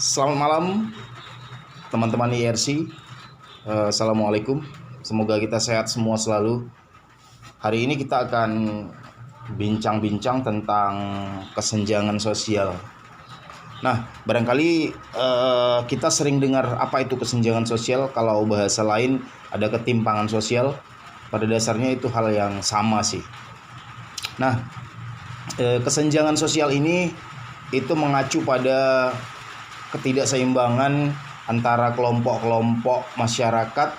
Selamat malam teman-teman IRC. Assalamualaikum. Semoga kita sehat semua selalu. Hari ini kita akan bincang-bincang tentang kesenjangan sosial. Nah, barangkali kita sering dengar apa itu kesenjangan sosial. Kalau bahasa lain ada ketimpangan sosial. Pada dasarnya itu hal yang sama sih. Nah, kesenjangan sosial ini itu mengacu pada ketidakseimbangan antara kelompok-kelompok masyarakat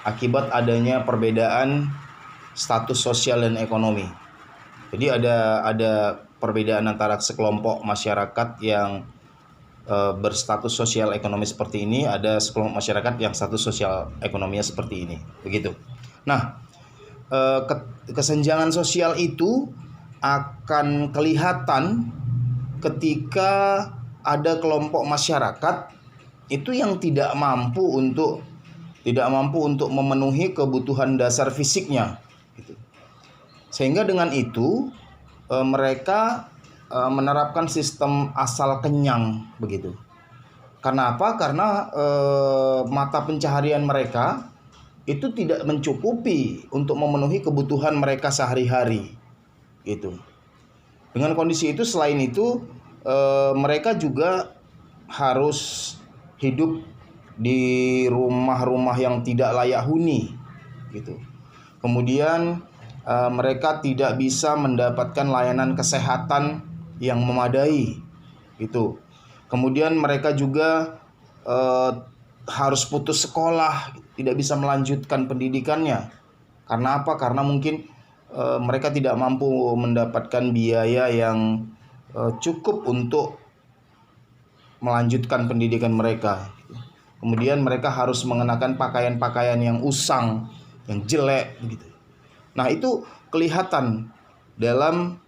akibat adanya perbedaan status sosial dan ekonomi. Jadi ada perbedaan antara sekelompok masyarakat yang berstatus sosial ekonomi seperti ini, ada sekelompok masyarakat yang status sosial ekonominya seperti ini. Begitu. Nah, kesenjangan sosial itu akan kelihatan ketika ada kelompok masyarakat itu yang tidak mampu untuk memenuhi kebutuhan dasar fisiknya, gitu. Sehingga dengan itu mereka menerapkan sistem asal kenyang, begitu. Karena apa? Karena mata pencaharian mereka itu tidak mencukupi untuk memenuhi kebutuhan mereka sehari-hari, gitu. Dengan kondisi itu, selain itu mereka juga harus hidup di rumah-rumah yang tidak layak huni, gitu. Kemudian mereka tidak bisa mendapatkan layanan kesehatan yang memadai, gitu. Kemudian mereka juga harus putus sekolah, tidak bisa melanjutkan pendidikannya. Karena apa? Karena mungkin mereka tidak mampu mendapatkan biaya yang cukup untuk melanjutkan pendidikan mereka. Kemudian mereka harus mengenakan pakaian-pakaian yang usang, yang jelek, gitu. Nah, itu kelihatan dalam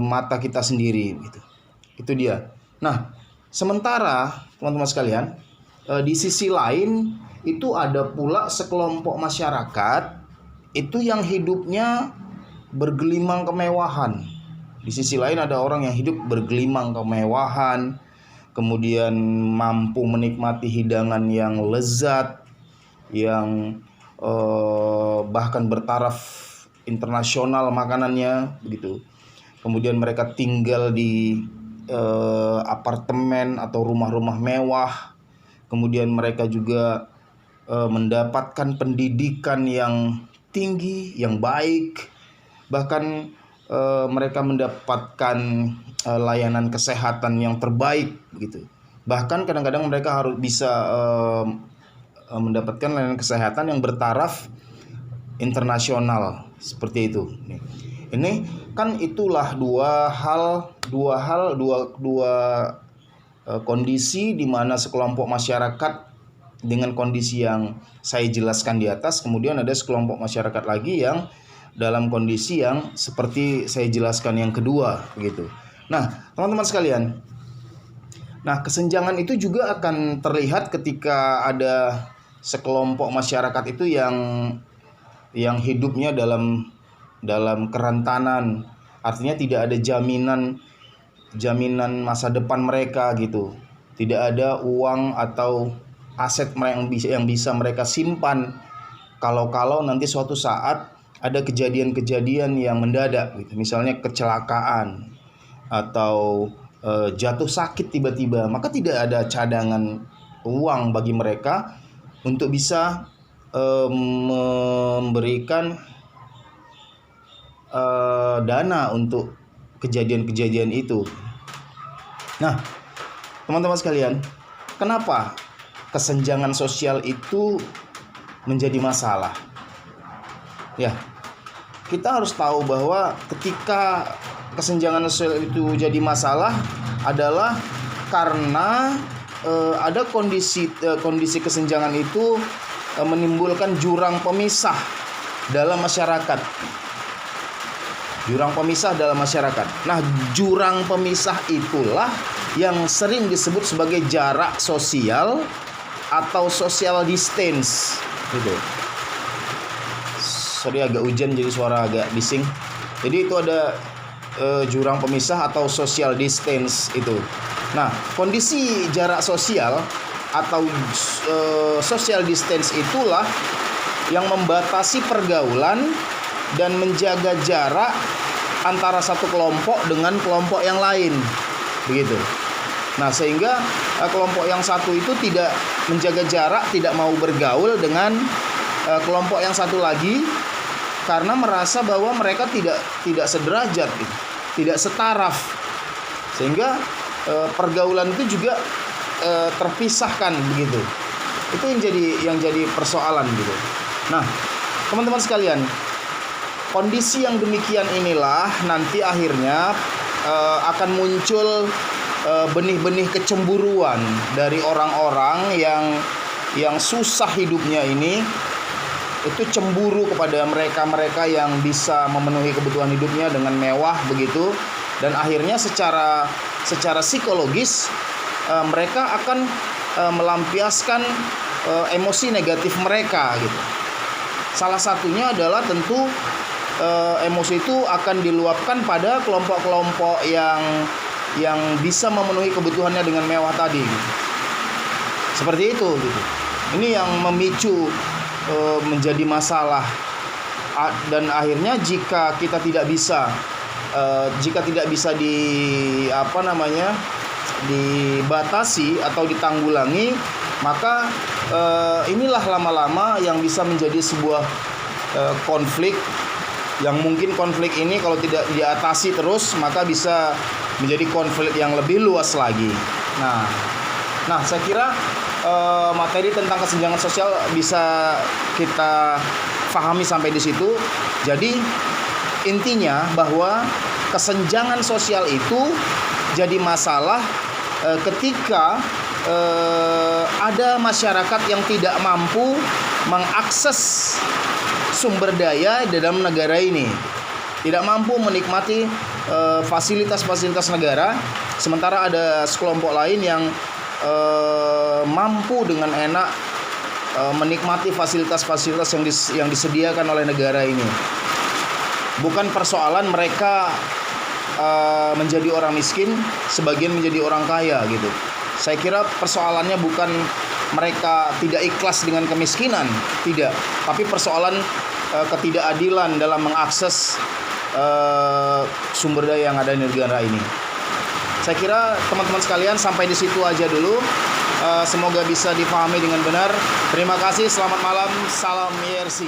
mata kita sendiri, gitu. Itu dia. Nah, sementara teman-teman sekalian, di sisi lain itu ada pula sekelompok masyarakat itu yang hidupnya bergelimang kemewahan. Di sisi lain ada orang yang hidup bergelimang kemewahan, kemudian mampu menikmati hidangan yang lezat, yang bahkan bertaraf internasional makanannya, begitu. Kemudian mereka tinggal di apartemen atau rumah-rumah mewah. Kemudian mereka juga mendapatkan pendidikan yang tinggi, yang baik. Bahkan mereka mendapatkan layanan kesehatan yang terbaik, gitu. Bahkan kadang-kadang mereka harus bisa mendapatkan layanan kesehatan yang bertaraf internasional, seperti itu. Ini kan itulah dua kondisi di mana sekelompok masyarakat dengan kondisi yang saya jelaskan di atas, kemudian ada sekelompok masyarakat lagi yang dalam kondisi yang seperti saya jelaskan yang kedua, begitu. Nah, teman-teman sekalian, kesenjangan itu juga akan terlihat ketika ada sekelompok masyarakat itu yang hidupnya dalam kerentanan, artinya tidak ada jaminan masa depan mereka, gitu. Tidak ada uang atau aset yang bisa mereka simpan kalau nanti suatu saat ada kejadian-kejadian yang mendadak, gitu. Misalnya kecelakaan atau jatuh sakit tiba-tiba, maka tidak ada cadangan uang bagi mereka untuk bisa memberikan dana untuk kejadian-kejadian itu. Nah, teman-teman sekalian, kenapa kesenjangan sosial itu menjadi masalah? Ya, kita harus tahu bahwa ketika kesenjangan sosial itu jadi masalah adalah karena ada kondisi kesenjangan itu menimbulkan jurang pemisah dalam masyarakat. Jurang pemisah dalam masyarakat. Nah, jurang pemisah itulah yang sering disebut sebagai jarak sosial atau social distance, gitu. Sorry, agak hujan jadi suara agak bising. Jadi itu ada jurang pemisah atau social distance itu. Nah, kondisi jarak sosial atau social distance itulah yang membatasi pergaulan dan menjaga jarak antara satu kelompok dengan kelompok yang lain, begitu. Nah, sehingga kelompok yang satu itu tidak menjaga jarak, tidak mau bergaul dengan kelompok yang satu lagi karena merasa bahwa mereka tidak sederajat, gitu, tidak setaraf, sehingga pergaulan itu juga terpisahkan, begitu. Itu yang jadi persoalan, gitu. Nah, teman-teman sekalian, kondisi yang demikian inilah nanti akhirnya akan muncul benih-benih kecemburuan dari orang-orang yang susah hidupnya ini, itu cemburu kepada mereka-mereka yang bisa memenuhi kebutuhan hidupnya dengan mewah, begitu. Dan akhirnya secara psikologis mereka akan melampiaskan emosi negatif mereka, gitu. Salah satunya adalah tentu emosi itu akan diluapkan pada kelompok-kelompok yang bisa memenuhi kebutuhannya dengan mewah tadi, gitu. Seperti itu, gitu. Ini yang memicu menjadi masalah. Dan akhirnya jika tidak bisa dibatasi atau ditanggulangi, maka inilah lama-lama yang bisa menjadi sebuah konflik, yang mungkin konflik ini kalau tidak diatasi terus maka bisa menjadi konflik yang lebih luas lagi. Nah, saya kira materi tentang kesenjangan sosial bisa kita pahami sampai di situ. Jadi intinya bahwa kesenjangan sosial itu jadi masalah ketika ada masyarakat yang tidak mampu mengakses sumber daya dalam negara ini, tidak mampu menikmati fasilitas-fasilitas negara, sementara ada sekelompok lain yang mampu dengan enak menikmati fasilitas-fasilitas yang disediakan oleh negara ini. Bukan persoalan mereka menjadi orang miskin, sebagian menjadi orang kaya, gitu. Saya kira persoalannya bukan mereka tidak ikhlas dengan kemiskinan, tidak, tapi persoalan ketidakadilan dalam mengakses sumber daya yang ada di negara ini. Saya kira teman-teman sekalian sampai di situ aja dulu. Semoga bisa dipahami dengan benar. Terima kasih, selamat malam, salam YRC.